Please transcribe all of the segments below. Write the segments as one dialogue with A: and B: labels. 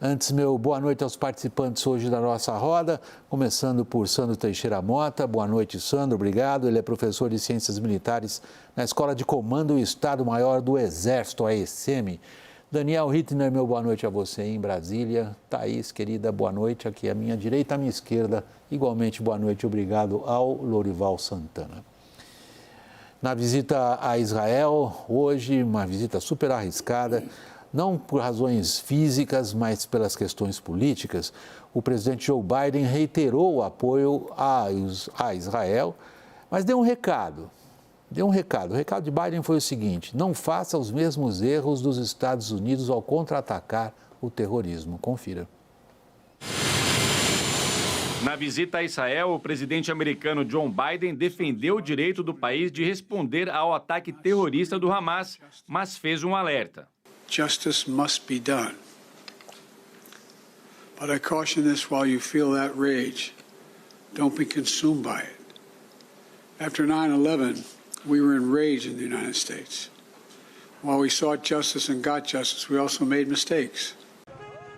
A: Antes, meu boa noite aos participantes hoje da nossa roda, começando por Sandro Teixeira Mota. Boa noite, Sandro, obrigado. Ele é professor de Ciências Militares na Escola de Comando e Estado-Maior do Exército, a ECM. Daniel Hittner, meu boa noite a você em Brasília. Thaís, querida, boa noite aqui à minha direita, à minha esquerda. Igualmente, boa noite, obrigado ao Lorival Santana. Na visita a Israel, hoje, uma visita super arriscada, não por razões físicas, mas pelas questões políticas, o presidente Joe Biden reiterou o apoio a Israel, mas deu um recado. O recado de Biden foi o seguinte: não faça os mesmos erros dos Estados Unidos ao contra-atacar o terrorismo. Confira.
B: Na visita a Israel, o presidente americano Joe Biden defendeu o direito do país de responder ao ataque terrorista do Hamas, mas fez um alerta.
C: Justice must be done. But I caution this: while you feel that rage, don't be consumed by it. After 9/11, we were enraged in the United States. While we sought justice and got justice, we also made mistakes.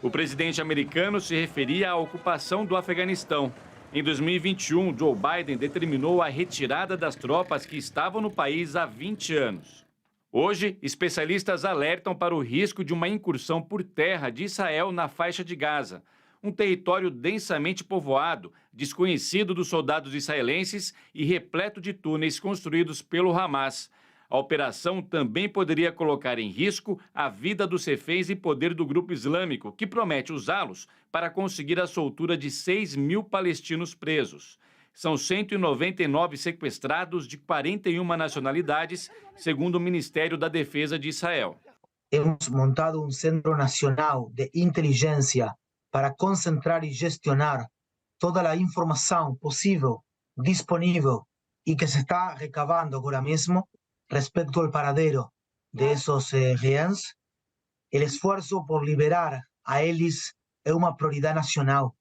B: O presidente americano se referia à ocupação do Afeganistão. Em 2021, Joe Biden determinou a retirada das tropas que estavam no país há 20 anos. Hoje, especialistas alertam para o risco de uma incursão por terra de Israel na faixa de Gaza, um território densamente povoado, desconhecido dos soldados israelenses e repleto de túneis construídos pelo Hamas. A operação também poderia colocar em risco a vida dos reféns e poder do grupo islâmico, que promete usá-los para conseguir a soltura de 6.000 palestinos presos. São 199 sequestrados de 41 nacionalidades, segundo o Ministério da Defesa de Israel.
D: Hemos montado um Centro Nacional de Inteligência para concentrar e gestionar toda a informação possível, disponível e que se está recabando agora mesmo respecto ao paradeiro de esos rehenes. O esforço por liberar a eles é uma prioridade nacional.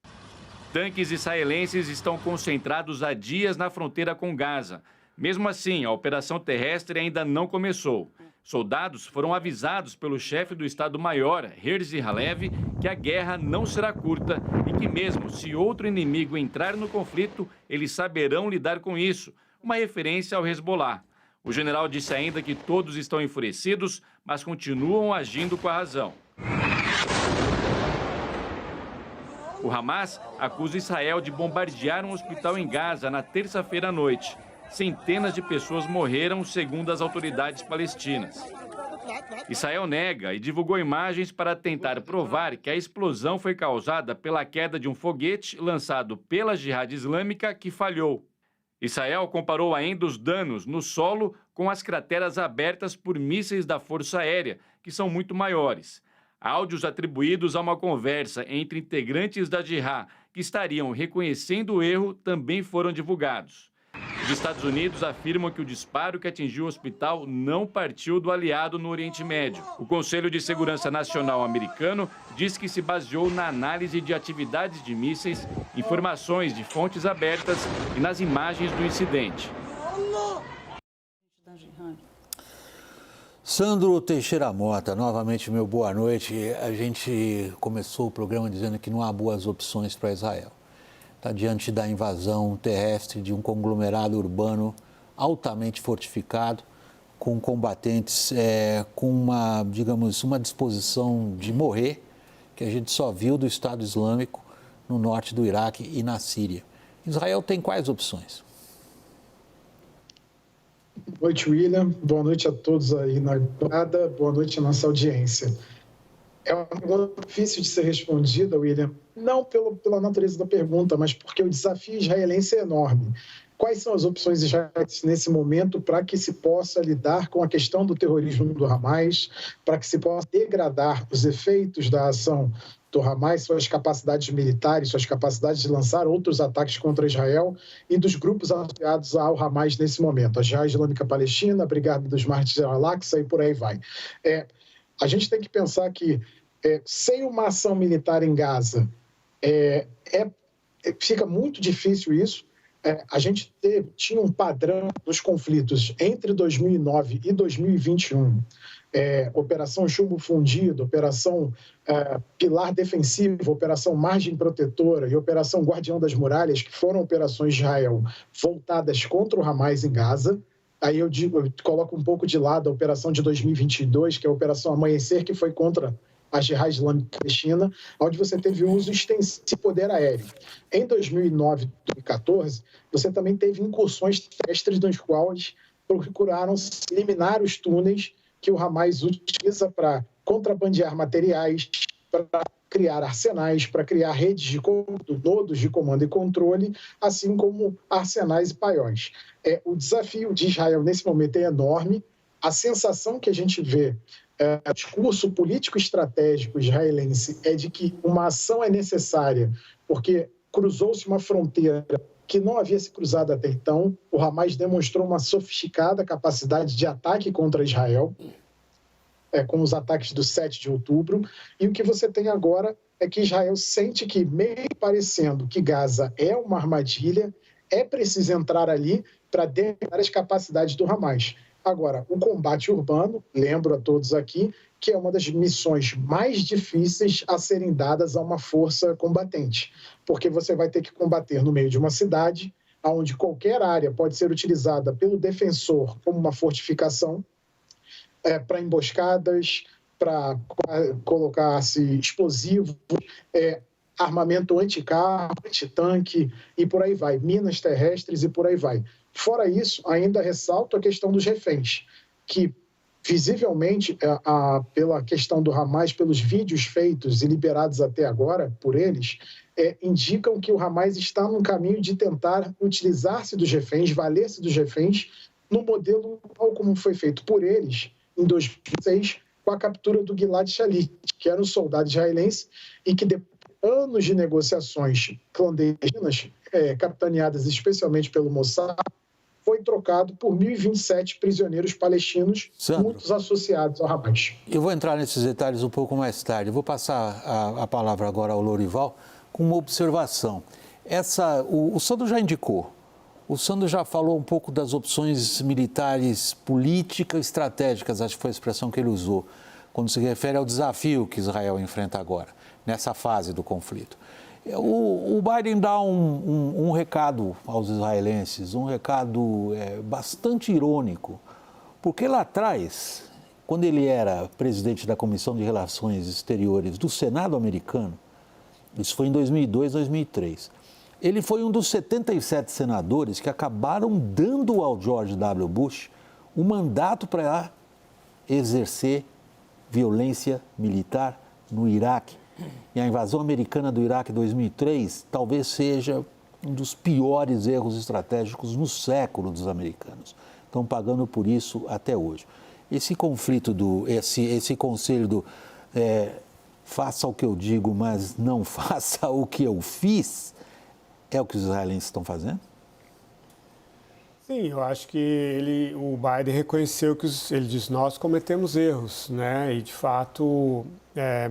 B: Tanques israelenses estão concentrados há dias na fronteira com Gaza. Mesmo assim, a operação terrestre ainda não começou. Soldados foram avisados pelo chefe do Estado-Maior, Herzi Halevi, que a guerra não será curta e que mesmo se outro inimigo entrar no conflito, eles saberão lidar com isso, uma referência ao Hezbollah. O general disse ainda que todos estão enfurecidos, mas continuam agindo com a razão. O Hamas acusa Israel de bombardear um hospital em Gaza na terça-feira à noite. Centenas de pessoas morreram, segundo as autoridades palestinas. Israel nega e divulgou imagens para tentar provar que a explosão foi causada pela queda de um foguete lançado pela Jihad Islâmica que falhou. Israel comparou ainda os danos no solo com as crateras abertas por mísseis da Força Aérea, que são muito maiores. Áudios atribuídos a uma conversa entre integrantes da Jihad que estariam reconhecendo o erro também foram divulgados. Os Estados Unidos afirmam que o disparo que atingiu o hospital não partiu do aliado no Oriente Médio. O Conselho de Segurança Nacional americano diz que se baseou na análise de atividades de mísseis, informações de fontes abertas e nas imagens do incidente.
A: Sandro Teixeira Mota, novamente meu boa noite. A gente começou o programa dizendo que não há boas opções para Israel. Está diante da invasão terrestre de um conglomerado urbano altamente fortificado, com combatentes com uma disposição de morrer, que a gente só viu do Estado Islâmico no norte do Iraque e na Síria. Israel tem quais opções?
E: Boa noite, William. Boa noite a todos aí na entrada. Boa noite à nossa audiência. É uma pergunta difícil de ser respondida, William, não pela natureza da pergunta, mas porque o desafio israelense é enorme. Quais são as opções israelenses nesse momento para que se possa lidar com a questão do terrorismo do Hamas, para que se possa degradar os efeitos da ação do Hamas, suas capacidades militares, suas capacidades de lançar outros ataques contra Israel e dos grupos associados ao Hamas nesse momento, a Jihad Islâmica Palestina, a Brigada dos Mártires al-Aqsa e por aí vai. A gente tem que pensar que sem uma ação militar em Gaza, fica muito difícil isso. a gente tinha um padrão dos conflitos entre 2009 e 2021, Operação Chumbo Fundido, Operação Pilar Defensivo, Operação Margem Protetora e Operação Guardião das Muralhas, que foram operações de Israel voltadas contra o Hamas em Gaza. Aí eu coloco um pouco de lado a operação de 2022, que é a Operação Amanhecer, que foi contra a Jihad Islâmica Palestina, onde você teve uso extensivo de poder aéreo. Em 2009 e 2014, você também teve incursões terrestres nas quais procuraram eliminar os túneis que o Hamas utiliza para contrabandear materiais, para criar arsenais, para criar redes de nodos de comando e controle, assim como arsenais e paióis. O desafio de Israel nesse momento é enorme. A sensação que a gente vê o discurso político-estratégico israelense é de que uma ação é necessária, porque cruzou-se uma fronteira que não havia se cruzado até então. O Hamas demonstrou uma sofisticada capacidade de ataque contra Israel, com os ataques do 7 de outubro. E o que você tem agora é que Israel sente que, meio parecendo que Gaza é uma armadilha, é preciso entrar ali para derrubar as capacidades do Hamas. Agora, o combate urbano, lembro a todos aqui, que é uma das missões mais difíceis a serem dadas a uma força combatente, porque você vai ter que combater no meio de uma cidade, onde qualquer área pode ser utilizada pelo defensor como uma fortificação, para emboscadas, para colocar-se explosivos, armamento anticarro, antitanque e por aí vai, minas terrestres e por aí vai. Fora isso, ainda ressalto a questão dos reféns, que visivelmente, pela questão do Hamas, pelos vídeos feitos e liberados até agora por eles, indicam que o Hamas está num caminho de tentar utilizar-se dos reféns, valer-se dos reféns, no modelo tal como foi feito por eles em 2006, com a captura do Gilad Shalit, que era um soldado israelense e que depois de anos de negociações clandestinas, capitaneadas especialmente pelo Mossad, foi trocado por 1.027 prisioneiros palestinos, muitos associados ao Hamas.
A: Eu vou entrar nesses detalhes um pouco mais tarde. Eu vou passar a palavra agora ao Lorival com uma observação. O Sandro já indicou, o Sandro já falou um pouco das opções militares, políticas, estratégicas, acho que foi a expressão que ele usou, quando se refere ao desafio que Israel enfrenta agora, nessa fase do conflito. O Biden dá um recado aos israelenses, um recado bastante irônico, porque lá atrás, quando ele era presidente da Comissão de Relações Exteriores do Senado americano, isso foi em 2002, 2003, ele foi um dos 77 senadores que acabaram dando ao George W. Bush o mandato para exercer violência militar no Iraque. E a invasão americana do Iraque em 2003 talvez seja um dos piores erros estratégicos no século dos americanos. Estão pagando por isso até hoje. Esse conflito, esse conselho faça o que eu digo, mas não faça o que eu fiz, é o que os israelenses estão fazendo?
F: Sim, eu acho que o Biden reconheceu que ele disse, nós cometemos erros, né? E de fato,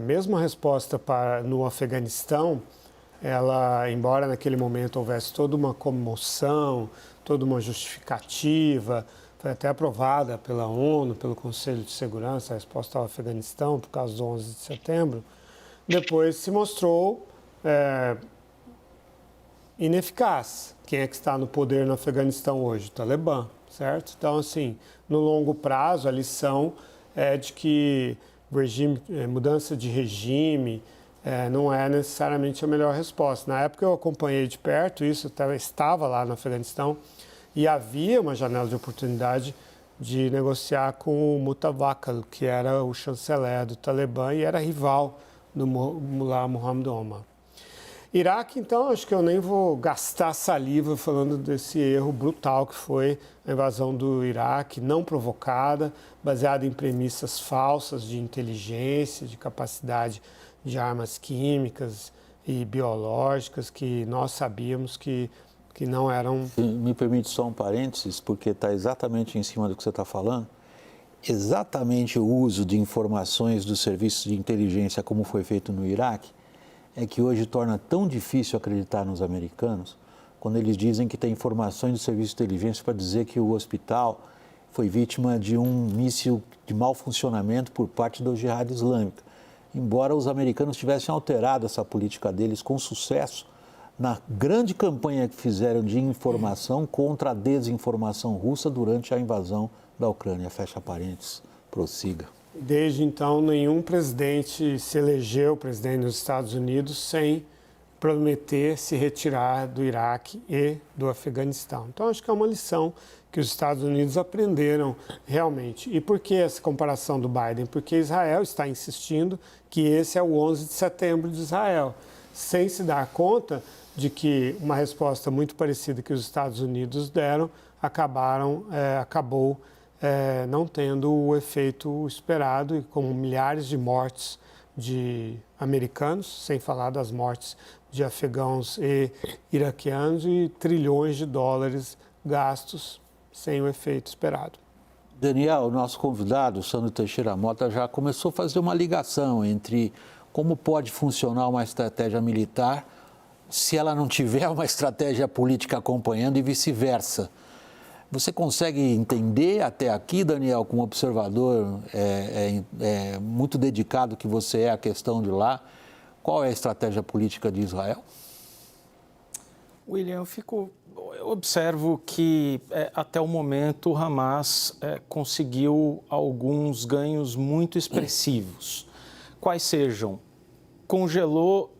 F: mesmo a resposta no Afeganistão, ela, embora naquele momento houvesse toda uma comoção, toda uma justificativa, foi até aprovada pela ONU, pelo Conselho de Segurança, a resposta ao Afeganistão por causa do 11 de setembro, depois se mostrou ineficaz. Quem é que está no poder no Afeganistão hoje? O Talibã, certo? Então, assim, no longo prazo, a lição é de que mudança de regime não é necessariamente a melhor resposta. Na época eu acompanhei de perto isso, estava lá no Afeganistão e havia uma janela de oportunidade de negociar com o Mutawakil, que era o chanceler do Talibã e era rival do Mullah Muhammad Omar. Iraque, então, acho que eu nem vou gastar saliva falando desse erro brutal que foi a invasão do Iraque, não provocada, baseada em premissas falsas de inteligência, de capacidade de armas químicas e biológicas que nós sabíamos que não eram...
A: Me permite só um parênteses, porque está exatamente em cima do que você está falando. Exatamente o uso de informações dos serviços de inteligência como foi feito no Iraque, é que hoje torna tão difícil acreditar nos americanos quando eles dizem que tem informações do serviço de inteligência para dizer que o hospital foi vítima de um míssil de mau funcionamento por parte da Jihad Islâmica. Embora os americanos tivessem alterado essa política deles com sucesso na grande campanha que fizeram de informação contra a desinformação russa durante a invasão da Ucrânia. Fecha parênteses, prossiga.
F: Desde então, nenhum presidente se elegeu presidente dos Estados Unidos sem prometer se retirar do Iraque e do Afeganistão. Então, acho que é uma lição que os Estados Unidos aprenderam realmente. E por que essa comparação do Biden? Porque Israel está insistindo que esse é o 11 de setembro de Israel, sem se dar conta de que uma resposta muito parecida que os Estados Unidos deram acabou não tendo o efeito esperado, e com milhares de mortes de americanos, sem falar das mortes de afegãos e iraquianos, e trilhões de dólares gastos sem o efeito esperado.
A: Daniel, o nosso convidado, Sandro Teixeira Mota, já começou a fazer uma ligação entre como pode funcionar uma estratégia militar se ela não tiver uma estratégia política acompanhando e vice-versa. Você consegue entender até aqui, Daniel, como observador muito dedicado que você é à questão de lá, qual é a estratégia política de Israel?
G: William, eu observo que até o momento o Hamas conseguiu alguns ganhos muito expressivos. Quais sejam? Congelou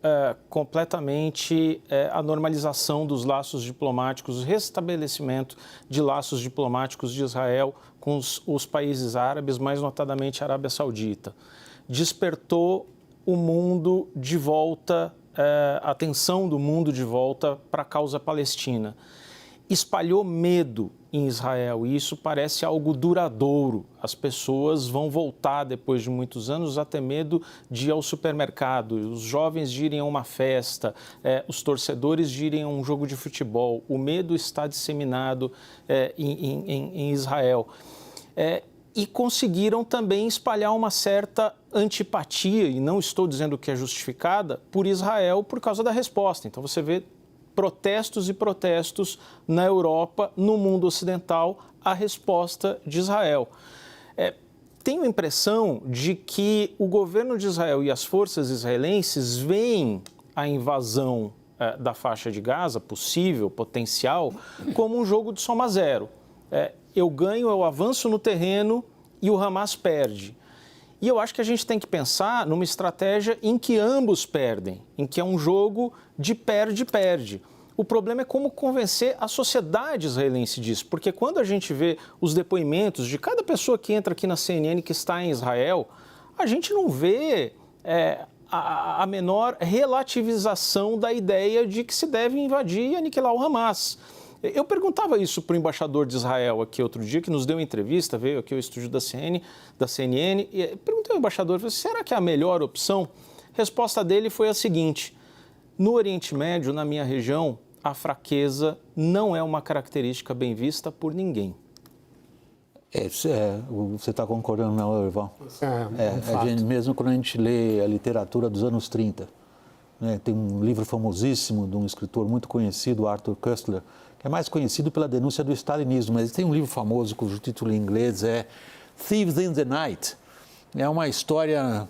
G: completamente a normalização dos laços diplomáticos, o restabelecimento de laços diplomáticos de Israel com os países árabes, mais notadamente a Arábia Saudita. Despertou o mundo de volta, a atenção do mundo de volta para a causa palestina. Espalhou medo em Israel e isso parece algo duradouro. As pessoas vão voltar, depois de muitos anos, a ter medo de ir ao supermercado, os jovens de irem a uma festa, os torcedores de irem a um jogo de futebol. O medo está disseminado em Israel. E conseguiram também espalhar uma certa antipatia, e não estou dizendo que é justificada, por Israel por causa da resposta. Então você vê protestos e protestos na Europa, no mundo ocidental, à resposta de Israel. Tenho a impressão de que o governo de Israel e as forças israelenses veem a invasão da faixa de Gaza, possível, potencial, como um jogo de soma zero. Eu ganho, eu avanço no terreno e o Hamas perde. E eu acho que a gente tem que pensar numa estratégia em que ambos perdem, em que é um jogo de perde-perde. O problema é como convencer a sociedade israelense disso, porque quando a gente vê os depoimentos de cada pessoa que entra aqui na CNN que está em Israel, a gente não vê a menor relativização da ideia de que se deve invadir e aniquilar o Hamas. Eu perguntava isso para o embaixador de Israel aqui outro dia, que nos deu uma entrevista, veio aqui ao estúdio da CNN, e perguntei ao embaixador, será que é a melhor opção? A resposta dele foi a seguinte: no Oriente Médio, na minha região, a fraqueza não é uma característica bem vista por ninguém.
A: Você está concordando, não, Ivan? Mesmo quando a gente lê a literatura dos anos 30, né, tem um livro famosíssimo de um escritor muito conhecido, Arthur Koestler, que é mais conhecido pela denúncia do stalinismo, mas tem um livro famoso cujo título em inglês é Thieves in the Night. É uma história,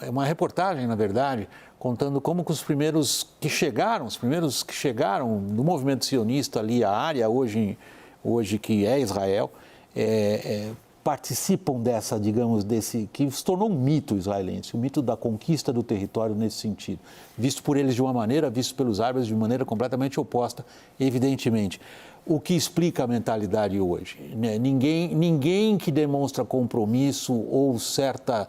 A: uma reportagem, na verdade, contando como que os primeiros que chegaram do movimento sionista ali, a área hoje que é Israel, participam desse, que se tornou um mito israelense, o mito da conquista do território nesse sentido, visto por eles de uma maneira, visto pelos árabes de maneira completamente oposta, evidentemente. O que explica a mentalidade hoje? Né? Ninguém que demonstra compromisso ou certa,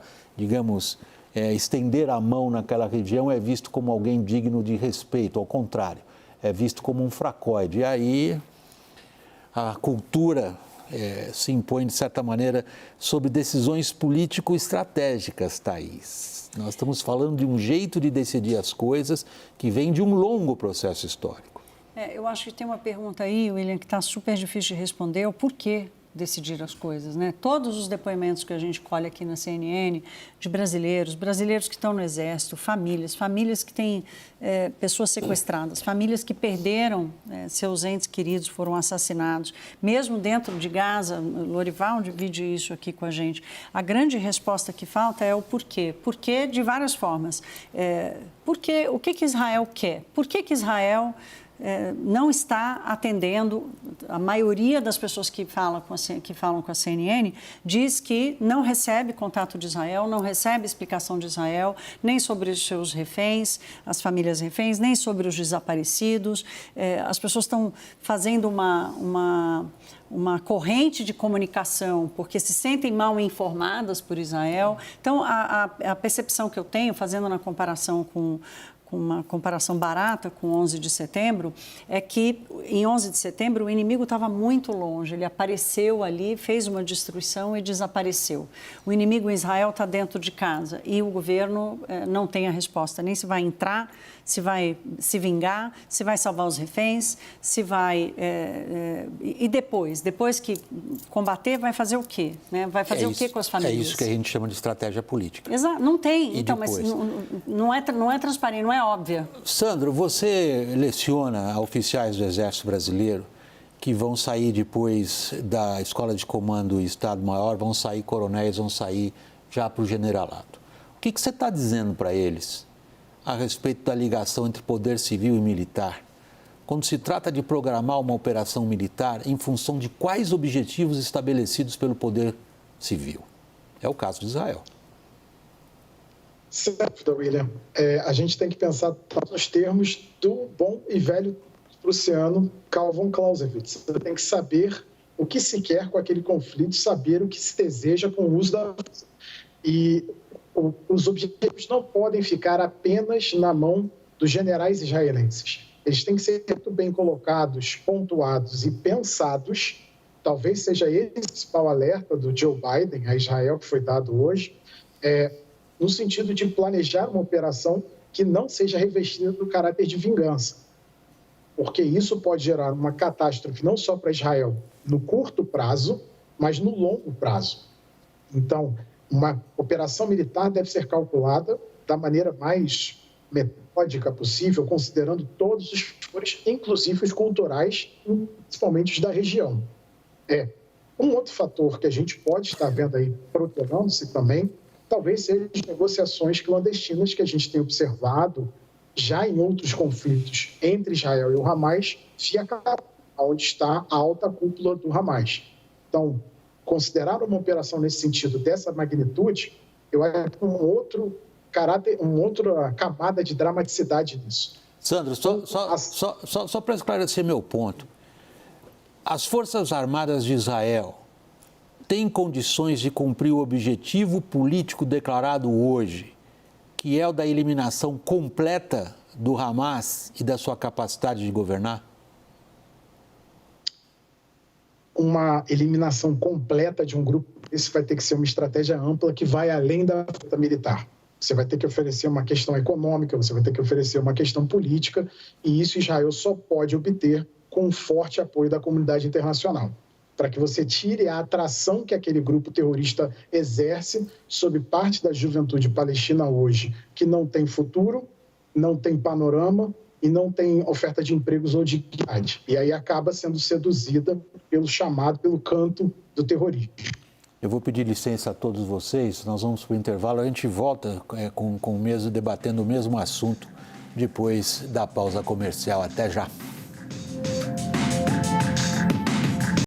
A: estender a mão naquela região é visto como alguém digno de respeito, ao contrário, é visto como um fracoide. E aí a cultura se impõe, de certa maneira, sobre decisões político-estratégicas, Thaís. Nós estamos falando de um jeito de decidir as coisas que vem de um longo processo histórico.
H: Eu acho que tem uma pergunta aí, William, que está super difícil de responder, o porquê decidir as coisas, né? Todos os depoimentos que a gente colhe aqui na CNN de brasileiros que estão no Exército, famílias que têm pessoas sequestradas, famílias que perderam seus entes queridos, foram assassinados, mesmo dentro de Gaza. Lorival divide isso aqui com a gente. A grande resposta que falta é o porquê. Porquê de várias formas. Porque o que Israel quer? Por que Israel não está atendendo? A maioria das pessoas que falam com a CNN diz que não recebe contato de Israel, não recebe explicação de Israel, nem sobre os seus reféns, as famílias reféns, nem sobre os desaparecidos. As pessoas estão fazendo uma corrente de comunicação porque se sentem mal informadas por Israel. Então, a percepção que eu tenho, fazendo uma comparação barata com 11 de setembro, é que em 11 de setembro o inimigo estava muito longe, ele apareceu ali, fez uma destruição e desapareceu. O inimigo em Israel está dentro de casa e o governo não tem a resposta, nem se vai entrar, se vai se vingar, se vai salvar os reféns, se vai... E depois que combater, vai fazer o quê? Né? Vai fazer o quê com as famílias?
A: É isso que a gente chama de estratégia política.
H: Exato, não tem.
A: E
H: então,
A: depois?
H: Mas não é transparente, não é óbvia.
A: Sandro, você leciona a oficiais do Exército Brasileiro que vão sair depois da Escola de Comando e Estado-Maior, vão sair coronéis, vão sair já para o generalato. O que você está dizendo para eles a respeito da ligação entre poder civil e militar, quando se trata de programar uma operação militar em função de quais objetivos estabelecidos pelo poder civil? É o caso de Israel.
E: Certo, William. A gente tem que pensar nos termos do bom e velho prussiano Karl von Clausewitz. Você tem que saber o que se quer com aquele conflito, saber o que se deseja com o uso da força. E os objetivos não podem ficar apenas na mão dos generais israelenses. Eles têm que ser muito bem colocados, pontuados e pensados. Talvez seja esse o principal alerta do Joe Biden a Israel que foi dado hoje, no sentido de planejar uma operação que não seja revestida do caráter de vingança, porque isso pode gerar uma catástrofe não só para Israel no curto prazo, mas no longo prazo. Então, uma operação militar deve ser calculada da maneira mais metódica possível, considerando todos os fatores, inclusive os culturais, principalmente os da região. Um outro fator que a gente pode estar vendo aí protelando-se também, talvez sejam as negociações clandestinas que a gente tem observado já em outros conflitos entre Israel e o Hamas, via Qatar, onde está a alta cúpula do Hamas. Então, considerar uma operação nesse sentido, dessa magnitude, eu acho que uma outra camada de dramaticidade nisso.
A: Sandro, só para esclarecer meu ponto, as Forças Armadas de Israel têm condições de cumprir o objetivo político declarado hoje, que é o da eliminação completa do Hamas e da sua capacidade de governar?
E: Uma eliminação completa de um grupo, isso vai ter que ser uma estratégia ampla que vai além da luta militar. Você vai ter que oferecer uma questão econômica, você vai ter que oferecer uma questão política, e isso Israel só pode obter com um forte apoio da comunidade internacional, para que você tire a atração que aquele grupo terrorista exerce sobre parte da juventude palestina hoje, que não tem futuro, não tem panorama e não tem oferta de empregos ou dignidade. E aí acaba sendo seduzida pelo canto do terrorismo.
A: Eu vou pedir licença a todos vocês, nós vamos para o intervalo, a gente volta debatendo o mesmo assunto depois da pausa comercial. Até já.